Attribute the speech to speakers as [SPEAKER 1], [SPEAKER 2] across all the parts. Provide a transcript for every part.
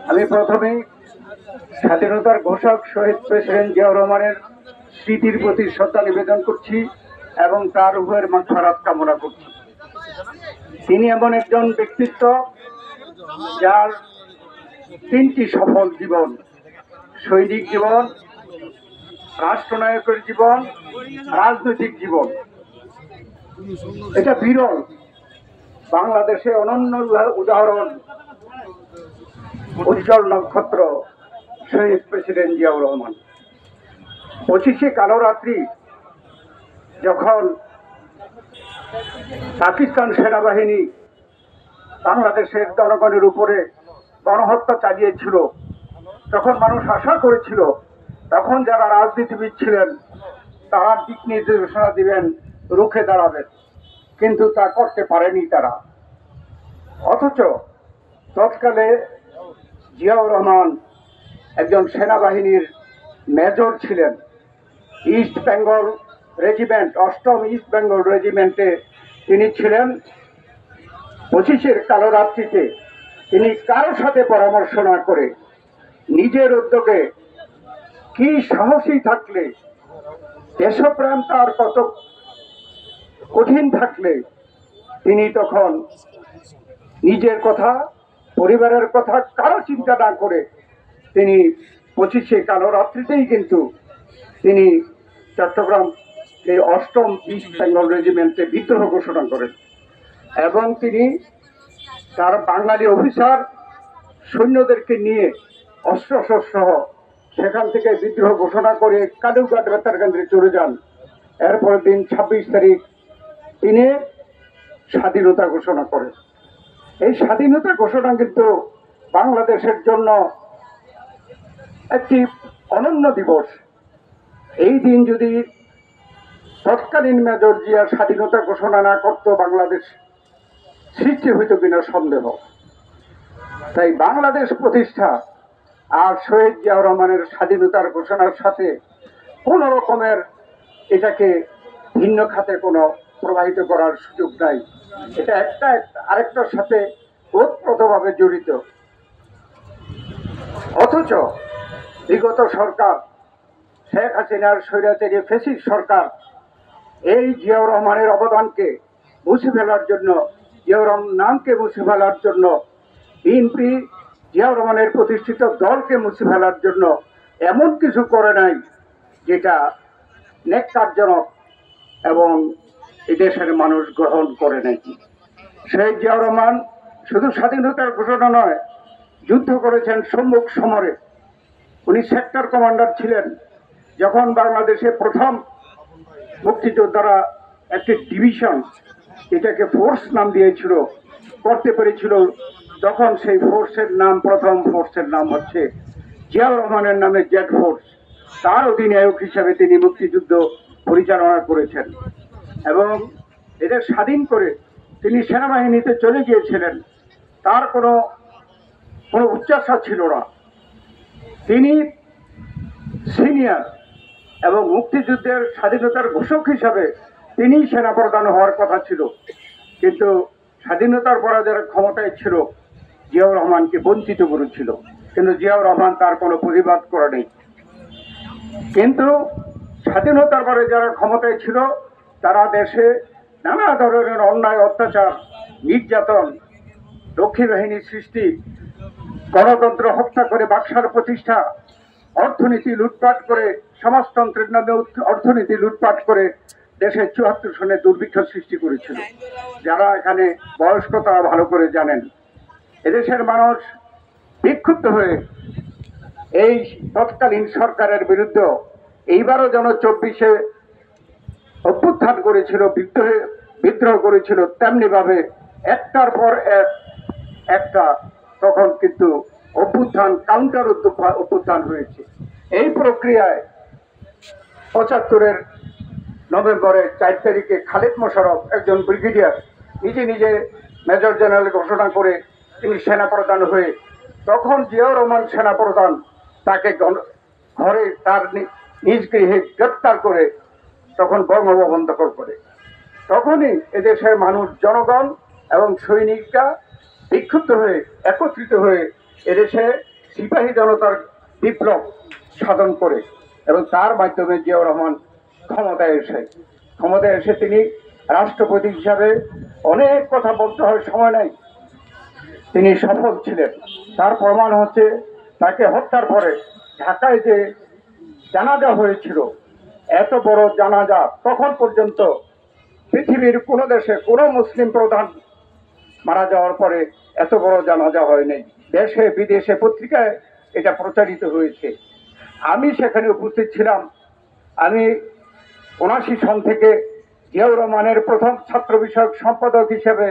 [SPEAKER 1] আমি প্রথমেই স্বাধীনতার ঘোষক শহীদ প্রেসিডেন্ট জিয়াউর রহমানের স্মৃতির প্রতি শ্রদ্ধা নিবেদন করছি এবং তার উভয়ের মাগফিরাত কামনা করছি। তিনি এমন একজন ব্যক্তিত্ব যার তিনটি সফল জীবন: সৈনিক জীবন, রাষ্ট্রনায়কের জীবন, রাজনৈতিক জীবন। এটা বিরল। বাংলাদেশে অনন্য উদাহরণ উজ্জ্বল নক্ষত্র শহীদ প্রেসিডেন্ট জিয়াউর রহমান। 25শে কালো রাত্রি যখন পাকিস্তান সেনাবাহিনী বাংলাদেশের জনগণের উপরে গণহত্যা চালিয়েছিল, তখন মানুষ আশা করেছিল তখন যারা রাজনীতিবিদ ছিলেন তারা দিক নির্দেশনা দিবেন, রুখে দাঁড়াবেন, কিন্তু তা করতে পারেনি তারা। অথচ তৎকালে জিয়াউর রহমান একজন সেনাবাহিনীর মেজর ছিলেন। ইস্ট বেঙ্গল রেজিমেন্ট, 8ম ইস্ট বেঙ্গল রেজিমেন্টে তিনি ছিলেন। 25শে কালো রাত্রিতে তিনি কারোর সাথে পরামর্শ না করে নিজের উদ্যোগে, কি সাহসী থাকলে, দেশপ্রেম তার কত কঠিন থাকলে, তিনি তখন নিজের কথা, পরিবারের কথা কারো চিন্তা না করে তিনি 25শে কালো রাত্রিতেই কিন্তু তিনি চট্টগ্রাম এই 8ম ইস্ট বেঙ্গল রেজিমেন্টে বিদ্রোহ ঘোষণা করেন এবং তিনি তার বাঙালি অফিসার সৈন্যদেরকে নিয়ে অস্ত্রশস্ত্র সহ সেখান থেকে বিদ্রোহ ঘোষণা করে কালুঘাট বেতার কেন্দ্রে চলে যান। এরপর দিন 26 তারিখ তিনি স্বাধীনতা ঘোষণা করেন। এই স্বাধীনতা ঘোষণা কিন্তু বাংলাদেশের জন্য একটি অনন্য দিবস। এই দিন যদি তৎকালীন মেজর জিয়া স্বাধীনতা ঘোষণা না করত, বাংলাদেশ সৃষ্টি হইত কিনা সন্দেহ। তাই বাংলাদেশ প্রতিষ্ঠা আর শহীদ জিয়াউর রহমানের স্বাধীনতার ঘোষণার সাথে কোন রকমের এটাকে ভিন্ন খাতে কোনো প্রবাহিত করার সুযোগ নাই। এটা একটা আরেকটার সাথে ওতপ্রোতভাবে জড়িত। অথচ বিগত সরকার, শেখ হাসিনার স্বৈরাচারী ফ্যাসিস্ট সরকার, এই জিয়াউর রহমানের অবদানকে মুছে ফেলার জন্য, জিয়াউর রহমান নামকে মুছে ফেলার জন্য, বিএনপি জিয়াউর রহমানের প্রতিষ্ঠিত দলকে মুছে ফেলার জন্য এমন কিছু করে নাই যেটা ন্যাক্কারজনক এবং এদেশের মানুষ গ্রহণ করে নাকি। শহীদ জিয়াউর রহমান শুধু স্বাধীনতার ঘোষণা নয়, যুদ্ধ করেছেন সম্মুখ সমরে। উনি সেক্টর কমান্ডার ছিলেন। যখন বাংলাদেশে প্রথম মুক্তিযোদ্ধারা একটি ডিভিশন, এটাকে ফোর্স নাম দিয়েছিল, করতে পেরেছিল, তখন সেই ফোর্সের নাম, প্রথম ফোর্সের নাম হচ্ছে জিয়াউর রহমানের নামে জেড ফোর্স। তার অধিনায়ক হিসাবে তিনি মুক্তিযুদ্ধ পরিচালনা করেছেন এবং এদের স্বাধীন করে তিনি সেনাবাহিনীতে চলে গিয়েছিলেন। তার কোনো উচ্চাশা ছিল না। তিনি সিনিয়র এবং মুক্তিযুদ্ধের স্বাধীনতার ঘোষক হিসাবে তিনি সেনাপ্রধান হওয়ার কথা ছিল, কিন্তু স্বাধীনতার পরে যারা ক্ষমতায় ছিল জিয়াউর রহমানকে বঞ্চিত করেছিল, কিন্তু জিয়াউর রহমান তার কোনো প্রতিবাদ করেনি। কিন্তু স্বাধীনতার পরে যারা ক্ষমতায় ছিল তারা দেশে নানা ধরনের অন্যায়, অত্যাচার, নির্যাতন, রক্ষী বাহিনীর সৃষ্টি, গণতন্ত্র হত্যা করে বাকশাল প্রতিষ্ঠা, অর্থনীতি লুটপাট করে, সমাজতন্ত্রের নামে অর্থনীতি লুটপাট করে দেশের 74 সনে দুর্ভিক্ষ সৃষ্টি করেছিল। যারা এখানে বয়স্ক তারা ভালো করে জানেন। এদেশের মানুষ বিক্ষুব্ধ হয়ে এই তৎকালীন সরকারের বিরুদ্ধে এইবারও যেন 24শে অভ্যুত্থান করেছিল, বিদ্রোহ করেছিল, তেমনি ভাবে একটার পর একটা তখন কিন্তু অভ্যুত্থান, কাউন্টার অভ্যুত্থান হয়েছে। এই প্রক্রিয়ায় 75-এর নভেম্বরের 4 তারিখে খালেদ মোশাররফ, একজন ব্রিগেডিয়ার, নিজে মেজর জেনারেল ঘোষণা করে তিনি সেনাপ্রধান হয়ে, তখন জিয়াউর রহমান সেনাপ্রধান তাকে ঘরে তার নিজ গৃহে গ্রেপ্তার করে তখন বঙ্গভবন দখল করে। তখনই এদেশের মানুষ, জনগণ এবং সৈনিকরা বিক্ষুব্ধ হয়ে একত্রিত হয়ে এদেশে সিপাহী জনতার বিপ্লব সাধন করে এবং তার মাধ্যমে জিয়াউর রহমান ক্ষমতায় এসে তিনি রাষ্ট্রপতি হিসাবে অনেক কথা বলতে হয়, সময় নাই, তিনি সফল ছিলেন। তার প্রমাণ হচ্ছে তাকে হত্যার পরে ঢাকায় যে জানাজা হয়েছিল, এত বড় জানাজা তখন পর্যন্ত পৃথিবীর কোনো দেশে কোনো মুসলিম প্রধান মারা যাওয়ার পরে এত বড় জানাজা হয়নি। দেশে বিদেশে পত্রিকায় এটা প্রচারিত হয়েছে। আমি সেখানে উপস্থিত ছিলাম। আমি ৭৯ সন থেকে জিয়াউর রহমানের প্রথম ছাত্র বিষয়ক সম্পাদক হিসেবে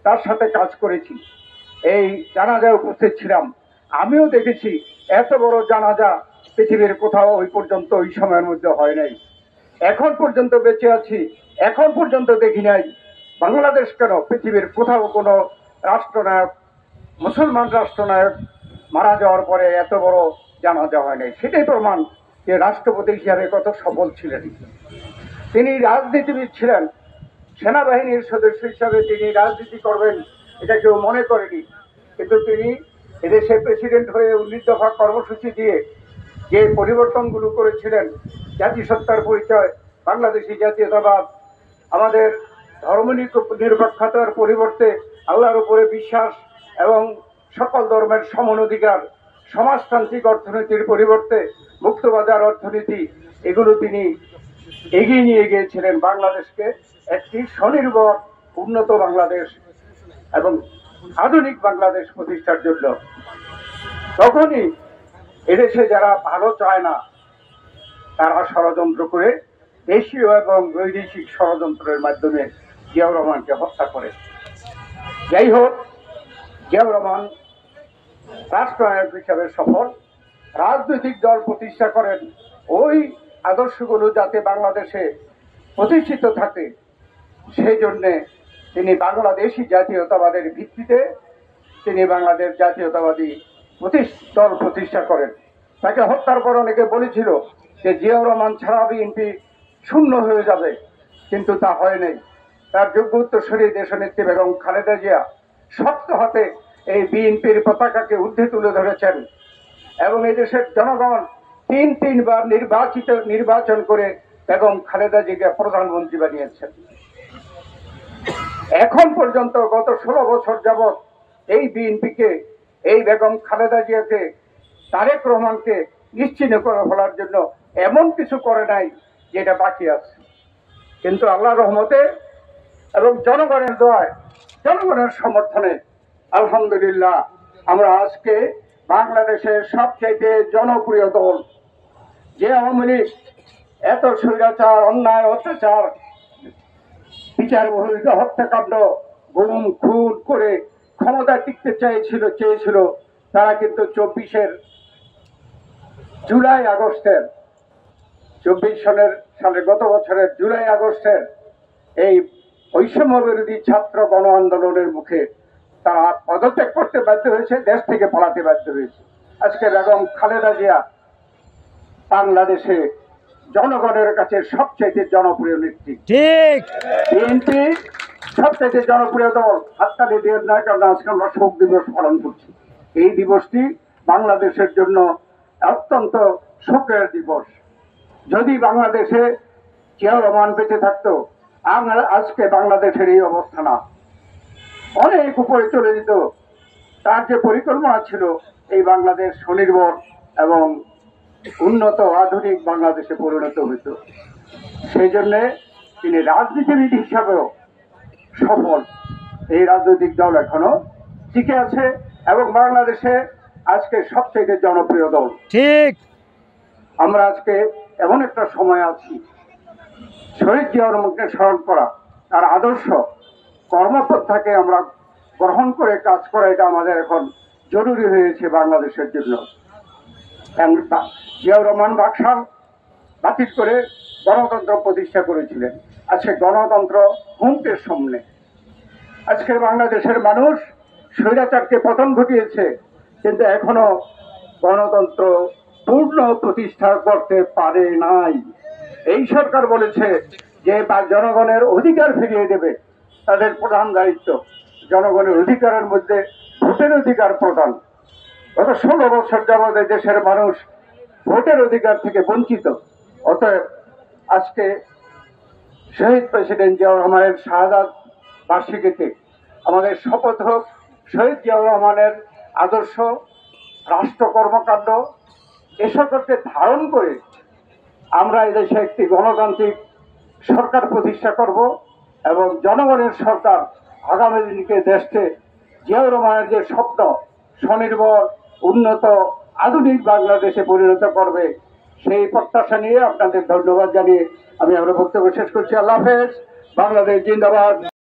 [SPEAKER 1] তার সাথে কাজ করেছি, এই জানাজায় উপস্থিত ছিলাম। আমিও দেখেছি এত বড় জানাজা পৃথিবীর কোথাও ওই পর্যন্ত ওই সময়ের মধ্যে হয় নাই। এখন পর্যন্ত বেঁচে আছি, এখন পর্যন্ত দেখি নাই বাংলাদেশ কেন পৃথিবীর কোথাও কোনো রাষ্ট্রনায়ক, মুসলমান রাষ্ট্রনায়ক মারা যাওয়ার পরে এত বড় জানাজা হয় নাই। সেটাই প্রমাণ যে রাষ্ট্রপতি হিসাবে কত সফল ছিলেন। তিনি রাজনীতিবিদ ছিলেন, সেনাবাহিনীর সদস্য হিসাবে তিনি রাজনীতি করবেন এটা কেউ মনে করেনি, কিন্তু তিনি এদেশে প্রেসিডেন্ট হয়ে ১৯ দফা কর্মসূচি দিয়ে যে পরিবর্তনগুলো করেছিলেন, জাতিসত্তার পরিচয়, বাংলাদেশি জাতীয়তাবাদ, আমাদের ধর্মনিরপেক্ষতার পরিবর্তে আল্লাহর উপরে বিশ্বাস এবং সকল ধর্মের সমান অধিকার, সমাজতান্ত্রিক অর্থনীতির পরিবর্তে মুক্তবাজার অর্থনীতি, এগুলো তিনি এগিয়ে নিয়ে গিয়েছিলেন বাংলাদেশকে একটি স্বনির্ভর উন্নত বাংলাদেশ এবং আধুনিক বাংলাদেশ প্রতিষ্ঠার জন্য। তখনই এদেশে যারা ভালো চায় না তারা ষড়যন্ত্র করে দেশীয় এবং বৈদেশিক ষড়যন্ত্রের মাধ্যমে জিয়াউর রহমানকে হত্যা করে। যাই হোক, জিয়াউর রহমান রাষ্ট্রনায়ক হিসাবে সফল, রাজনৈতিক দল প্রতিষ্ঠা করেন ওই আদর্শগুলো যাতে বাংলাদেশে প্রতিষ্ঠিত থাকে সেই জন্যে তিনি বাংলাদেশি জাতীয়তাবাদের ভিত্তিতে তিনি বাংলাদেশ জাতীয়তাবাদী দল প্রতিষ্ঠা করেন। তাকে হত্যার পর অনেকে বলেছিল যে জিয়াউর রহমান ছাড়া বিএনপি শূন্য হয়ে যাবে, কিন্তু তা হয় নাই। তার যোগ্য উত্তরসূরি দেশনেত্রী বেগম খালেদা জিয়া শক্ত হাতে এই বিএনপির পতাকাকে ঊর্ধ্বে তুলে ধরেছেন এবং এই দেশের জনগণ তিনবার নির্বাচন করে বেগম খালেদা জিয়াকে প্রধানমন্ত্রী বানিয়েছেন। এখন পর্যন্ত গত ১৬ বছর যাবৎ এই বিএনপিকে, এই বেগম খালেদা জিয়াকে, তারেক রহমানকে নিশ্চিহ্ন করে ফেলার জন্য এমন কিছু করে নাই যেটা বাকি আছে। কিন্তু আল্লাহর রহমতে এবং জনগণের দোয়ায়, জনগণের সমর্থনে আলহামদুলিল্লাহ আমরা আজকে বাংলাদেশের সবচেয়ে জনপ্রিয় দল, যে আওয়ামী লীগ এত স্বৈরাচার, অন্যায়, অত্যাচার, বিচার বহির্ভূত হত্যাকাণ্ড, গুম খুন করে ক্ষমতা টিকতে চেয়েছিল, তারা কিন্তু ২৪ সালের গত বছরের জুলাই আগস্টের এই বৈষম্য বিরোধী ছাত্র গণ আন্দোলনের মুখে তারা পদত্যাগ করতে বাধ্য হয়েছে, দেশ থেকে পালাতে বাধ্য হয়েছে। আজকে বেগম খালেদা জিয়া বাংলাদেশে জনগণের কাছে সবচেয়ে জনপ্রিয় নেত্রী। ঠিক, বিএনপি সবচেয়ে জনপ্রিয় দল। হাততালি দিয়ে না, কারণ আজকে আমরা শোক দিবস পালন করছি। এই দিবসটি বাংলাদেশের জন্য অত্যন্ত শোকের দিবস। যদি বাংলাদেশে জিয়াউর রহমান বেঁচে থাকতো, আজকে বাংলাদেশের এই অবস্থা না, অনেক উপরে চলে যেত। তার যে পরিকল্পনা ছিল এই বাংলাদেশ স্বনির্ভর এবং উন্নত আধুনিক বাংলাদেশে পরিণত হইত। সেই জন্যে তিনি রাজনীতিবিদ হিসাবেও সফল। এই রাজনৈতিক দল এখনো টিকে আছে এবং বাংলাদেশে আজকে সবচেয়ে জনপ্রিয় দল। ঠিক, আমরা আজকে এমন একটা সময় আছি, শহীদ জিয়াউর রহমানকে স্মরণ করা, তার আদর্শ কর্মপন্থাকে আমরা গ্রহণ করে কাজ করা, এটা আমাদের এখন জরুরি হয়েছে বাংলাদেশের জন্য। জিয়াউর রহমান বাকশাল বাতিল করে গণতন্ত্র প্রতিষ্ঠা করেছিলেন। আজকে গণতন্ত্র হুমকির সামনে। আজকে বাংলাদেশের মানুষ স্বৈরাচারকে পতন ঘটিয়েছে, কিন্তু এখনো গণতন্ত্র পূর্ণ প্রতিষ্ঠা করতে পারে নাই। এই সরকার বলেছে যে জনগণের অধিকার ফিরিয়ে দেবে, তাদের প্রধান দায়িত্ব জনগণের অধিকারের মধ্যে ভোটের অধিকার প্রদান। গত 16 বছর যাবৎ দেশের মানুষ ভোটের অধিকার থেকে বঞ্চিত। অতএব আজকে শহীদ প্রেসিডেন্ট জিয়াউর রহমানের শাহাদাত বার্ষিকীতে আমাদের শপথ হোক শহীদ জিয়াউর রহমানের আদর্শ, রাষ্ট্র কর্মকাণ্ড এ সকলকে ধারণ করে আমরা এদেশে একটি গণতান্ত্রিক সরকার প্রতিষ্ঠা করব এবং জনগণের সরকার আগামী দিনকে দেশকে জিয়াউর রহমানের যে স্বপ্ন স্বনির্ভর, উন্নত, আধুনিক বাংলাদেশে পরিণত করবে, সেই প্রত্যাশা নিয়ে আপনাদের ধন্যবাদ জানিয়ে আমি আমার বক্তব্য শেষ করছি। আল্লাহ হাফেজ। বাংলাদেশ জিন্দাবাদ।